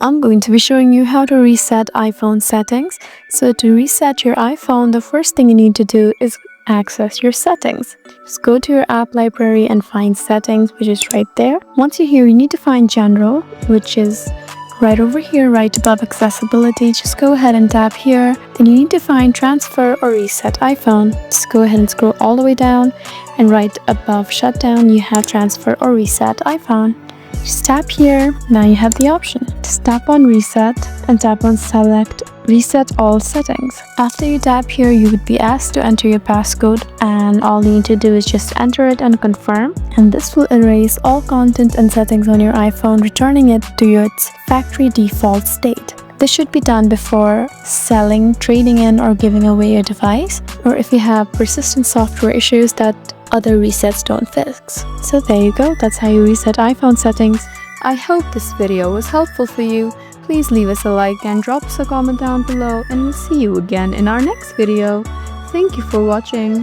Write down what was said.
I'm going to be showing you how to reset iPhone settings. So to reset your iPhone, the first thing you need to do is access your settings. Just go to your app library and find settings, which is right there. Once you're here, you need to find general, which is right over here, right above accessibility. Just go ahead and tap here. Then you need to find transfer or reset iPhone. Just go ahead and scroll all the way down, and right above shutdown, you have transfer or reset iPhone. Just tap here. Now you have the option. Just tap on reset and tap on select reset all settings. After you tap here, you would be asked to enter your passcode, and all you need to do is just enter it and confirm, and this will erase all content and settings on your iPhone, returning it to its factory default state. This should be done before selling, trading in, or giving away your device, or if you have persistent software issues that other resets don't fix. So there you go, that's how you reset iPhone settings. I hope this video was helpful for you. Please leave us a like and drop us a comment down below, and we'll see you again in our next video. Thank you for watching.